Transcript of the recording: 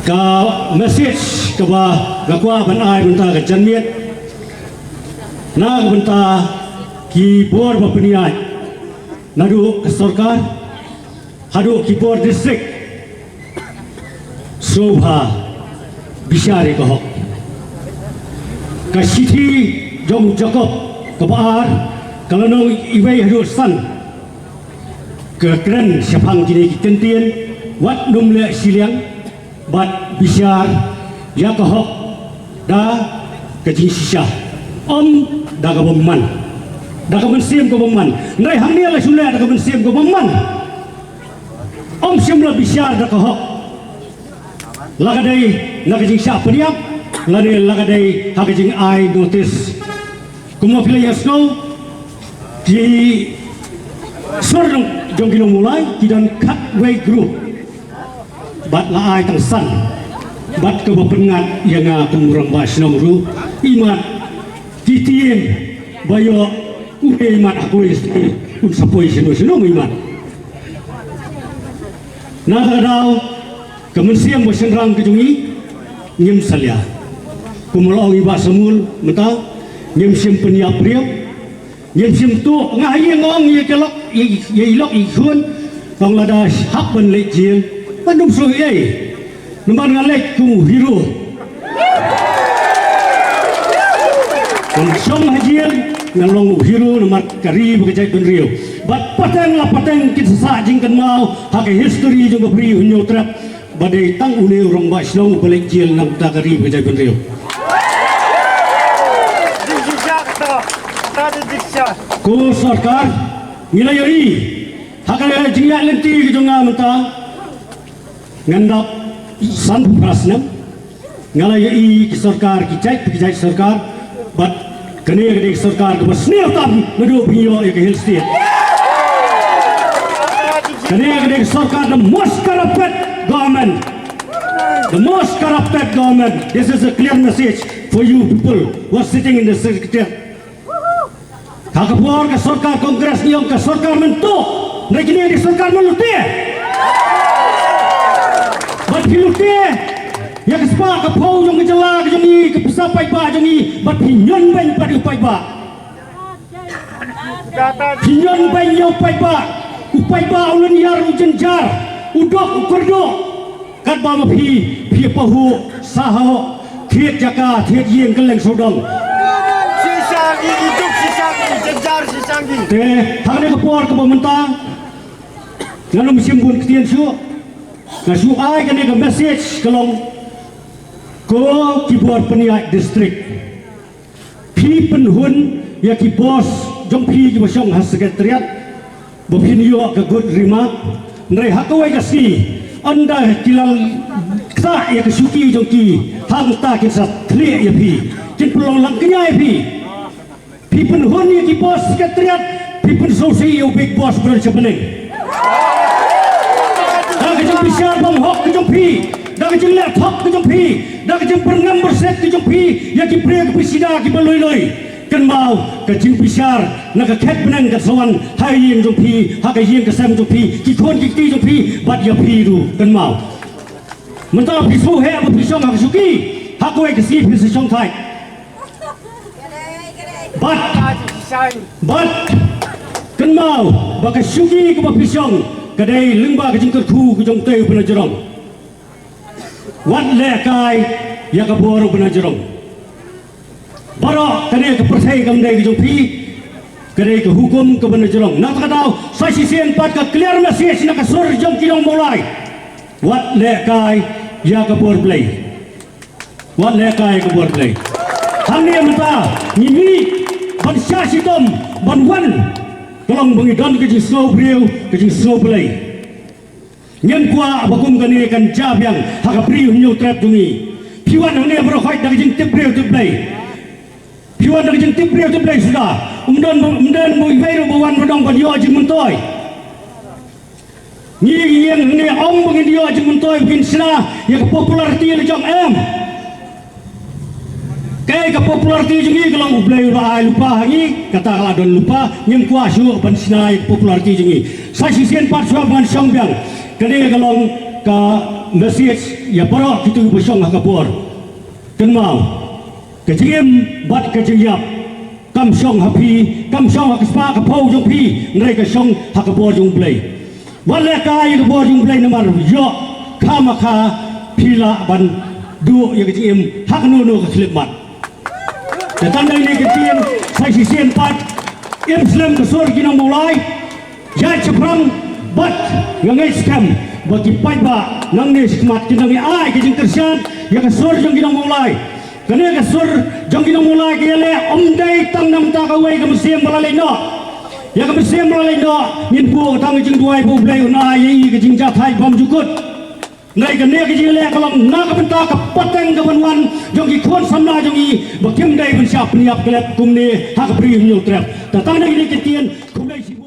ka message ka ba gakwa ban ai banta ka janmiet na banta ki bor ba peniai nadu ke sarkar hadu ki bor district sobha bishare ko ka siti jong jakob ka baar kalanong iwai hadu san ke keren siapang kini kitentien wat numle siliang bat bishar ya kahok da kajing sisha da ka bomman da ka mensim ko bomman ngai hamni la sule da ka mensim ko bomman simla bishar da kahok lagadai nakajing sha peniap lade lagadai hakajing ai notice kuma pila yasno di sorong jong kilo mulai kidan cut way group bat la ai tang san bat ke bepengat yang akan murang bas nomru imat titien bayo imat aku istri un sapoi seno imat nada dau kemensiam bosenrang kejungi ngim salia kumulong iba semul menta ngim sim peniap priam ngim sim tu ngai ngong ye kelok ye ilok ikun tong lada hak ben lek jing pandum so ye numban ngalek ku hero kon song hajian ngalong hero nomor kari bekerja ben rio bat pateng la pateng kit sa jingkan mau hak history jong beri hunyo trap badai tang une urang ba slong balik jil nang ta kari bekerja ben rio ko sarkar nilayai hakale jingya lenti ke jonga menta ngandap san prasnam ngalayai ke sarkar ki jai sarkar bat kene sarkar ke basnil tam nadu pinyo ke hill state kene sarkar the most corrupted government. This is a clear message for you people who are sitting in the secretariat. Kakapur ke sarkar kongres ni ke sarkar mentok nakini di sarkar meluti bat hiluti ya ke spa ke pau jong jela ke jongi ke pesapai ba jongi bat hinyon ben pada upai ba hinyon ben yo upai ba ulun yar ujenjar udok ukurdo kat ba pi pahu saho thiet jaka thiet yeng keleng sodong hang ni kapor ke pemerintah ngalu musim bun ketian su ngasu ai kan ni message kalong ko kibor peniak district pi penhun ya ki bos jong pi ki bosong has sekretariat bopin yo ke good remark nrai hakawai ka si anda kilal ta ya ke suki jong ki hang ta ki sa thli ya pi kin pelong lang kenya ya pi penhun ya ki bos sekretariat pipun sosial big boss bersebening dah kejung pisar bom hok kejung pi dah kejung laptop kejung pi dah kejung pernam berset kejung pi ya ki pria ke pisida ki baloi kan mau kejung pisar nak ket benang ke sawan hai yang jung pi ha ke yang ke sam jung pi ki kon ki ti jung pi bat ya pi du kan mau mentah pisu he apa pisong ha suki ha ko ke si pisong thai but kan mau baka sugi ke pisong kadai lengba ke jingker khu ke jong teu bena jerong wat le kai ya ka boru bena jerong baro tane ke percaya kam dai ke jong pi kadai ke hukum ke bena jerong nak ka tahu sai sisen pat ka clear message nak ka sur jong kilong mulai wat le kai ya ka bor play wat le kai ke bor play hang ni menta ni ban sya sitom ban wan tolong bangidon ke jing snow brio ke jing snow play nyen kwa abakum kani kan jab yang haka brio nyu trap jungi piwan ne bro khoi dak jing tip brio to play piwan dak jing tip brio to play sudah umdon mo ibeiro bawan rodong ban yo jing mentoy ni yang ne ong bangin yo jing mentoy bin sna ya popularity le jong em kay ka popularity jungi kalau ublay lupa hangi kata kalau don lupa nyem kuasu ban sinai popularity jungi sai sisen pat suap ban song biang kade kalau ka message ya para kita bersong hakapur kan mau kejim bat kejiyap kam song hapi kam song hakispa kapau jong pi ngai ka song hakapur jong play wala kai kapur jong play namar yo khamaka pila ban du ya kejim hak no ka slipmat dan ini kejim sai si sen pat Islam kesor kina mulai ya ceprang bat ngai scam bagi paiba nang ni smat kina ngi ai ke jing tersian ya kesor jong kina mulai kene kesor jong kina mulai kele omdai tang nam ta kawai ke musim melalai no ya ke musim melalai no min bu tang jing duai bu blai na yi ke jing ja thai bom jukut ngai ke ne ke jing le kalam na ka benta ka pateng ke banwan jong ki khon samna jong i bakim dai ban siap niap kelep kum ni hak pri nyul trap ta tang ni ke tien kum dai